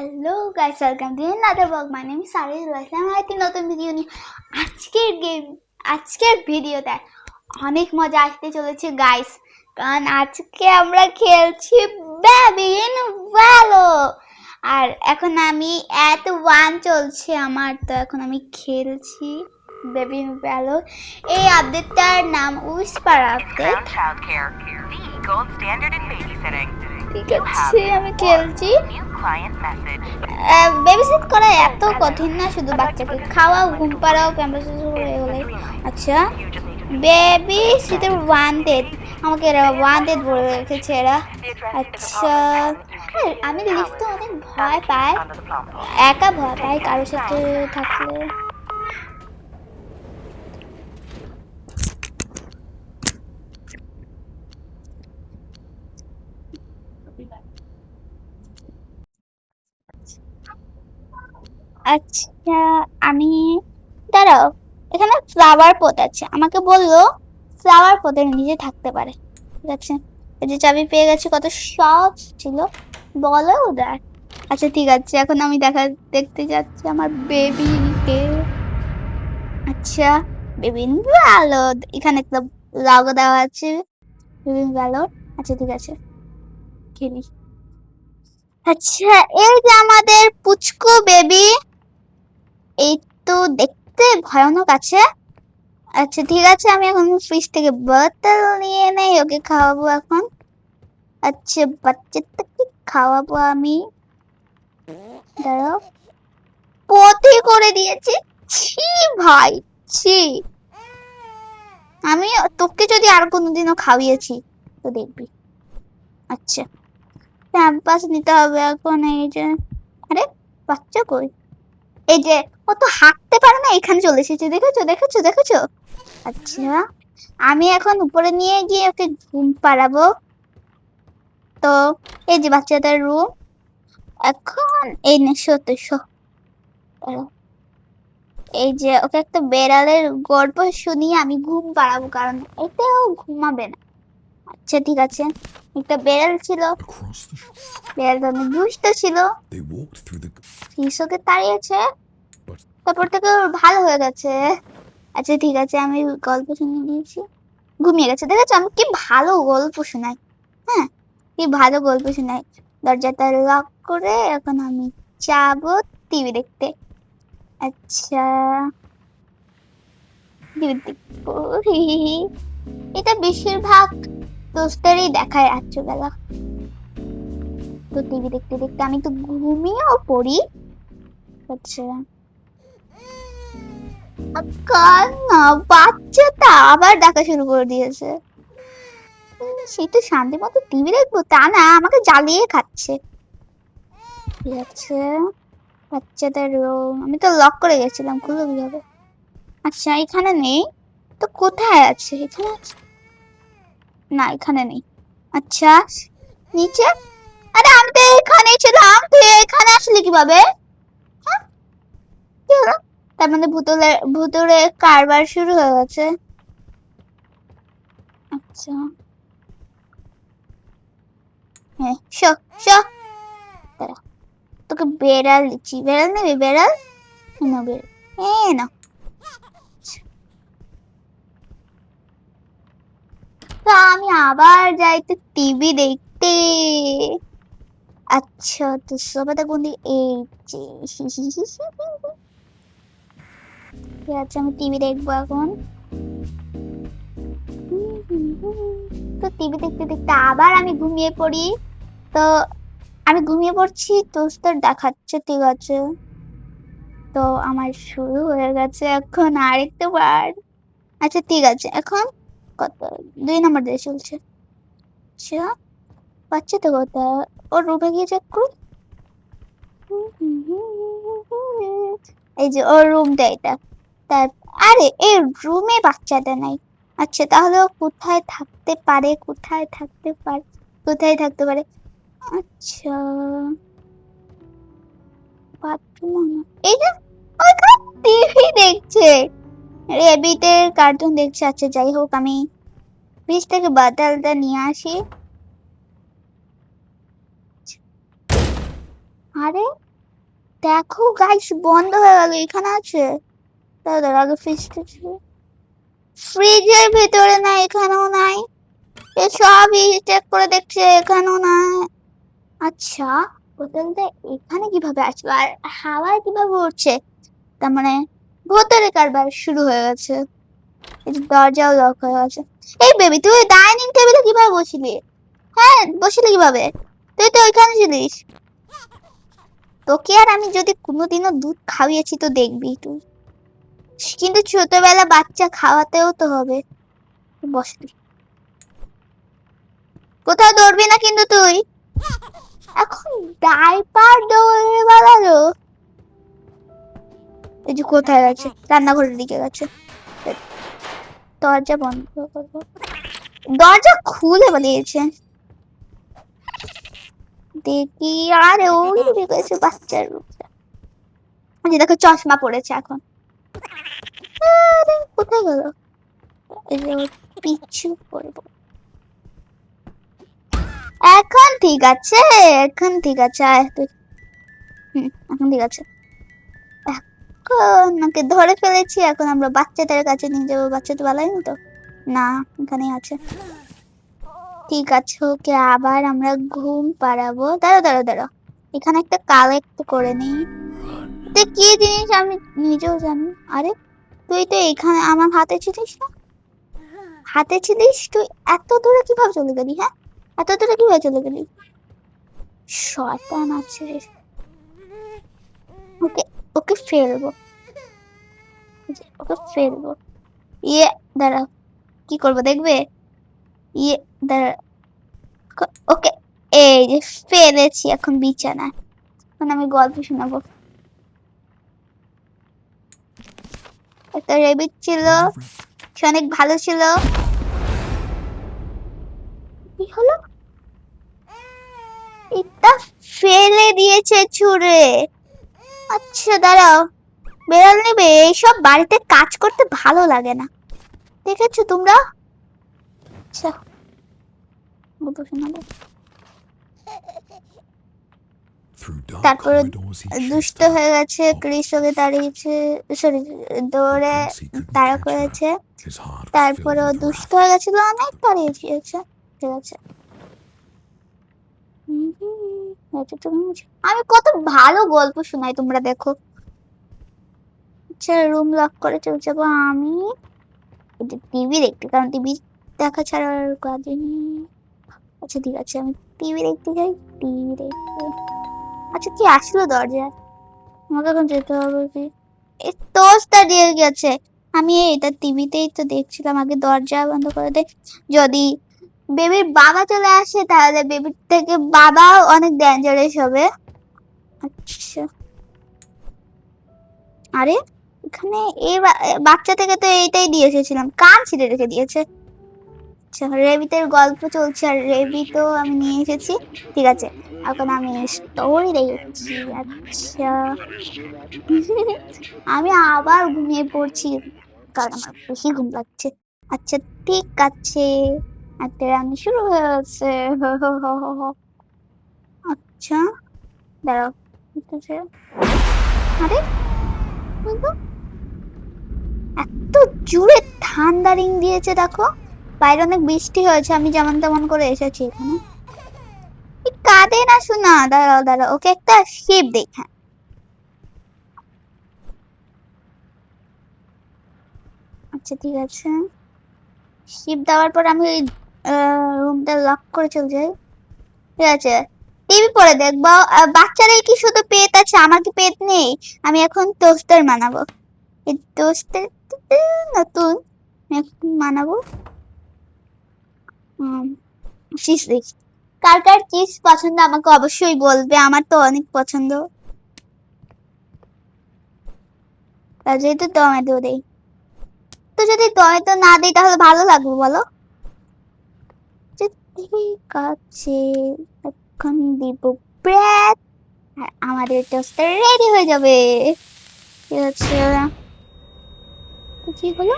Hello guys, welcome to another vlog. My name is Saril Aslam আরেকটি নতুন video নিয়ে। আজকের ভিডিওতে অনেক মজা আসতে চলেছে গাইস, কারণ আজকে আমরা খেলছি বেবিন ভ্যালো। আর এখন আমি এট 1 চলছে আমার, তো এখন আমি খেলছি বেবিন ভ্যালো। এই আপডেটটার নাম উইসপার আপডেট। ঠিক আছে, আমি খেলছি। বেবিসিট করা এত কঠিন না, শুধু বাচ্চাকে খাওয়াও, ঘুম পাড়াও, ক্যাম্পাস হয়ে গেলে। আচ্ছা, বেবি সিটের ওয়ান্টেড, আমাকে এরা ওয়ান্টেড বলে রেখেছে এরা। আচ্ছা, আমি লিফটে অনেক ভয় পাই, একা ভয় পাই, কারোর সাথে থাকলে। আচ্ছা, আমি দাঁড়াও, এখানে ফ্লাওয়ার পট আছে, আমাকে বললো ফ্লাওয়ার পটের নিচে থাকতে পারে। ঠিক আছে, এই যে চাবি পেয়ে গেছি, কত সহজ ছিল বলো উদার। আচ্ছা ঠিক আছে, এখন আমি দেখতে যাচ্ছি আমার বেবিকে। আচ্ছা, বেবিন ভালো, এখানে একটা লাগো দেওয়া আছে, বেবিন ভালো। আচ্ছা ঠিক আছে, খেলি। আচ্ছা, এই যে আমাদের পুচকু বেবি, এই তো দেখতে ভয়ানক আছে। আচ্ছা ঠিক আছে, আমি এখন ফ্রিজ থেকে বোতল নিয়ে নেই, ওকে খাওয়াবো এখন। আচ্ছা, বাচ্চাটাকে খাওয়াবো আমি, দাঁড়াও। পটি করে দিয়েছি, ছি ভাই, ছি। আমি তোকে যদি আর কোনোদিনও খাওয়িয়েছি তো দেখবি। আচ্ছা, ক্যাম্পাস নিতে হবে এখন। এই যে, আরে বাচ্চা কই? এই যে, ও তো হাঁটতে পারে না, এখানে চলে এসেছে, দেখেছো দেখেছো দেখেছো। আচ্ছা, আমি এখন উপরে নিয়ে গিয়ে ওকে ঘুম পাড়াবো। তো এই যে বাচ্চাটার রুম, এখন এই নে শোতে শো। এই যে ওকে একটা বেড়ালের গল্প শুনিয়ে আমি ঘুম পাড়াবো, কারণ এতেও ঘুমাবে না। আচ্ছা ঠিক আছে, একটা বেড়াল ছিল, বেড়ালটা অনেক দুষ্ট ছিল, ওকে তাড়িয়েছে, তারপর থেকে ওর ভালো হয়ে গেছে। আচ্ছা ঠিক আছে, আমি গল্প শুনিয়ে দিয়েছি, ঘুমিয়ে গেছে, দেখেছো আমি কি ভালো গল্প শোনাই। হ্যাঁ, কি ভালো গল্প শোনাই। দরজাটা লক করে এখন আমি যাবো টিভি দেখতে। আচ্ছা, টিভি দেখবো, এটা বেশিরভাগ দোস্তেরই দেখায় রাত্রিবেলা। তো টিভি দেখতে দেখতে আমি তো ঘুমিয়েও পড়ি। আচ্ছা, কাল না, বাচ্চাটা আবার ডাকা শুরু করে দিয়েছে। সেটা শান্তি মতো টিভি দেখবো তা না, আমাকে জ্বালিয়ে খাচ্ছে। ঠিক আছে, বাচ্চাদের রুম আমি তো লক করে গেছিলাম, খুলে কিভাবে? আচ্ছা, এখানে নেই তো, কোথায় আছে? এখানে আছে না, এখানে নেই। আচ্ছা, নিচে, আরে আমি তো এখানেই ছিলাম, তুই এখানে আসলি কিভাবে? হ্যাঁ, কি হলো? তার মানে ভুতুরে কারবার শুরু হয়ে গেছে। আচ্ছা, হ্যাঁ, শো শো, দাঁড়া, তোকে বেড়াল দিচ্ছি, বেড়াল নেবে? বেড়াল না, বেড়াল না। তো আমি আবার যাই তো টিভি দেখতে। আচ্ছা, তো সবাই কোন দিকে? এই যে, ঠিক আছে, আমি টিভি দেখবো এখন। তো টিভি দেখতে দেখতে আবার আমি ঘুমিয়ে পড়ি। তো আমি ঘুমিয়ে পড়ছি, তোর দেখাচ্ছে। ঠিক আছে, তো আমার শুরু হয়ে গেছে এখন আরেকটা বার। আচ্ছা ঠিক আছে, এখন কত, 2 নম্বর দিয়ে চলছে। আচ্ছা, বাচ্চা তো কোথায়? ওর রুমে গিয়ে চেক করি। এই যে ওর রুমটা এটা, তার, আরে এই রুমে বাচ্চাটা নাই। আচ্ছা, তাহলে ও কোথায় থাকতে পারে, কোথায় থাকতে পারে, কোথায় থাকতে পারে? আচ্ছা, বাথরুম, এই যে ওইখানে টিভি দেখছে, রেবিটের কার্টুন দেখছে। আচ্ছা যাই হোক, আমি ফ্রিজ থেকে বোতলটা নিয়ে আসি। আরে দেখো গাইস, বন্ধ হয়ে গেল। এখানে আছে, দাঁড়া দাঁড়া, আগে ফ্রিজটা ছিল। ফ্রিজের ভিতরে নাই, এখানেও নাই। সবই চেক করে দেখছে, এখানেও নাই। আচ্ছা, বোতলটা এখানে কিভাবে আসলো আর হাওয়ায় কিভাবে উঠছে? তার মানে ভেতরে কারবার শুরু হয়ে গেছে। এই যে দরজাও লক হয়ে গেছে। এই বেবি, তুই ডাইনিং টেবিলে কিভাবে বসলি? হ্যাঁ, বসলি কিভাবে? তুই তো ওইখানে ছিলিস। তোকে আর আমি যদি কোনোদিনও দুধ খাইয়েছি তো দেখবি তুই। কিন্তু ছোটবেলা বাচ্চা খাওয়াতেও তো হবে। বসলি, কোথাও দৌড়বি না কিন্তু তুই। এখন ডাইপার দৌড়ে বেড়ালো। এই যে কোথায় গেছে? রান্নাঘরের দিকে গেছে। দরজা বন্ধ করবো, দরজা খুলে পালিয়েছে। দেখি, আরে ওই গেছে বাচ্চার রূপটা। আচ্ছা দেখো, চশমা পড়েছে এখন। আরে কোথায় গেল? এই যে ওর পিছু পড়বো। এখন ঠিক আছে, এখন ঠিক আছে, আয় তুই। এখন ঠিক আছে। এখন ওকে ধরে ফেলেছি, এখন আমরা বাচ্চাদের কাছে নিয়ে যাবো। বাচ্চা তো পালায়নি তো? না, এখানেই আছে। ঠিক আছে, ওকে আবার আমরা ঘুম পাড়াবো। দাঁড়া দাঁড়া দাঁড়া, এখানে একটা কালেক্ট করে নিই। এটা কি জিনিস আমি নিজেও জানি। আরে তুই তো এখানে আমার হাতে ছিলিস না? হাতে ছিলিস তুই, এত দূরে কিভাবে চলে গেলি? হ্যাঁ, এত দূরে কিভাবে চলে গেলি? শয়তান আছে রে। ওকে, ওকে ফেলবো, ওকে ফেলবো। ইয়ে, দাঁড়া, কি করবো দেখবে? ইয়ে, দাঁড়া, ওকে এই যে ফেলেছি এখন বিছানায়। এখন আমি গল্প শোনাবো। একটা রেবিট ছিল, সে অনেক ভালো ছিল। কি হলো? এটা ফেলে দিয়েছে ছুঁড়ে। আচ্ছা দাঁড়াও, বেড়াল নেবে, এইসব বাড়িতে কাজ করতে ভালো লাগে না, দেখেছো তোমরা? আচ্ছা, গল্প শোনাবো। তারপরে দুষ্ট হয়ে গেছে, কৃষকে দাঁড়িয়েছে, সরি, দৌড়ে তাড়া করেছে। তারপরে ও দুষ্ট হয়ে গেছিল, অনেক দাঁড়িয়েছে। ঠিক আছে। আমি কত ভালো গল্প শোনাই, তোমরা দেখো। আচ্ছা, রুম লক করে চলে যাবো আমি। টিভি দেখতে, কারণ টিভি দেখা ছাড়া আর কাজে নেই। আচ্ছা ঠিক আছে, আমি টিভি দেখতে যাই। টিভি দেখতে, আচ্ছা কি আসলো দরজায়? আমাকে এখন যেতে হবে কি? এই টোস্টটা দিয়ে গেছে। আমি এটা টিভিতেই তো দেখছিলাম। আগে দরজা বন্ধ করে দে। যদি বেবির বাবা চলে আসে তাহলে বেবির থেকে বাবাও অনেক ডেঞ্জারাস হবে। আচ্ছা, আরে এখানে এই বাচ্চা থেকে তো এইটাই দিয়ে এসেছিলাম, কান ছিঁড়ে রেখে দিয়েছে। আচ্ছা, রেবিতের গল্প চলছে আর রেবিতও আমি নিয়ে এসেছি। ঠিক আছে, এখন আমি স্টোরি দেখছি। আচ্ছা, আমি আবার ঘুমিয়ে পড়ছি, কারণ আমার বেশি ঘুম লাগছে। আচ্ছা ঠিক আছে, একটা রান্না শুরু হয়ে গেছে। আচ্ছা দাঁড়াও, আরে বন্ধু, এত জোরে ঠান্ডা রিং দিয়েছে দেখো। বাইরে অনেক বৃষ্টি হয়েছে, আমি যেমন তেমন করে এসেছি এখানে। কাঁদে না শোনা, দাঁড়াও দাঁড়াও, ওকে একটা শিপ দেই। হ্যাঁ, আচ্ছা ঠিক আছে। শিপ দেওয়ার পর আমি ওই রুমটা লক করে চলে যাই। ঠিক আছে, টিভি পরে দেখবো। বাচ্চারাই কি শুধু পেট আছে, আমার কি পেট নেই? আমি এখন টোস্টার বানাবো। এই টোস্টার নতুন আমি এখন বানাবো। চিজ দেখি, কার কার চিজ পছন্দ আমাকে অবশ্যই বলবে, আমার তো অনেক পছন্দ। যেহেতু টমেটো দেই, তো যদি টমেটো না দিই তাহলে ভালো লাগবে বলো? ঠিক আছে, এখন দিব ব্রেড, আর আমাদের টোস্টার রেডি হয়ে যাবে। ঠিক আছে, কি হলো?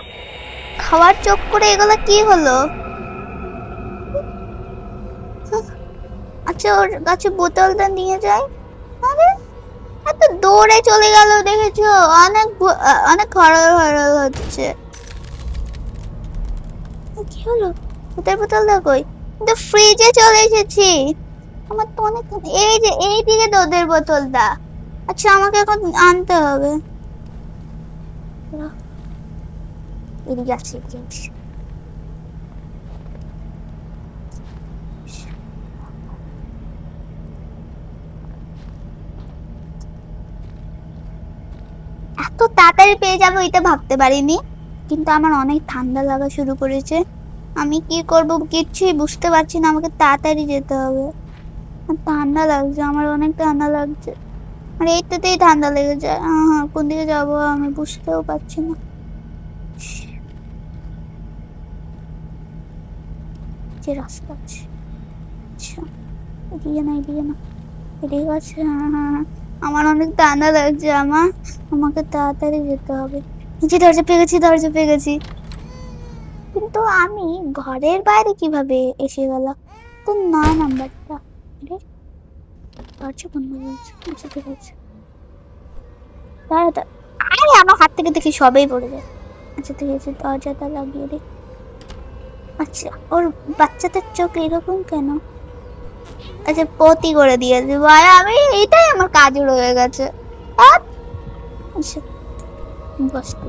খাওয়ার চোখ করে এগুলো কি হলো? আচ্ছা, ওর কাছে বোতলটা নিয়ে যাই। আরে এত দৌড় পড়ে চলে গেল, দেখেছো? অনেক হরর হরর হচ্ছে। কি হলো? ভূতের বোতলটা কই? কিন্তু ফ্রিজে চলে এসেছি। আমার তো অনেক, এই যে এইদিকে তো ওদের বোতলটা। আচ্ছা, আমাকে এখন আনতে হবে। এদিকে আছে, এদিকে আছে। এত তাড়াতাড়ি পেয়ে যাবো এটা ভাবতে পারিনি। কিন্তু আমার অনেক ঠান্ডা লাগা শুরু করেছে। আমি কি করব কিচ্ছুই বুঝতে পারছি না, আমাকে তাড়াতাড়ি যেতে হবে। আর ঠান্ডা লাগছে, আমার অনেক ঠান্ডা লাগছে। আর এইটাতেই ঠান্ডা লেগে যায়। হ্যাঁ, কোন দিকে যাবো আমি বুঝতেও পারছি না। যে রাস্তা আছে, আচ্ছা এদিকে না, এদিকে না, এদিকে আছে। হ্যাঁ হ্যাঁ হ্যাঁ। আমার অনেক ঠান্ডা লাগছে, আমাকে তাড়াতাড়ি যেতে হবে। এই যে দরজা পেয়ে গেছি, দরজা পেয়ে গেছি। কিন্তু আমি ঘরের বাইরে কিভাবে এসে গেলাম? তো 9 নাম্বারটা। আরে, দরজা বন্ধ হয়েছে। আচ্ছা ঠিক আছে, দাঁড়া দাঁড়া। আরে আমার হাত থেকে দেখি সবেই পড়ে যায়। আচ্ছা ঠিক আছে, দরজাটা লাগিয়ে দিই। আচ্ছা, ওর বাচ্চাদের চোখ এরকম কেন? আচ্ছা, পটি করে দিয়েছে। আর আমি, এটাই আমার কাজ রয়ে গেছে। আচ্ছা, বসতে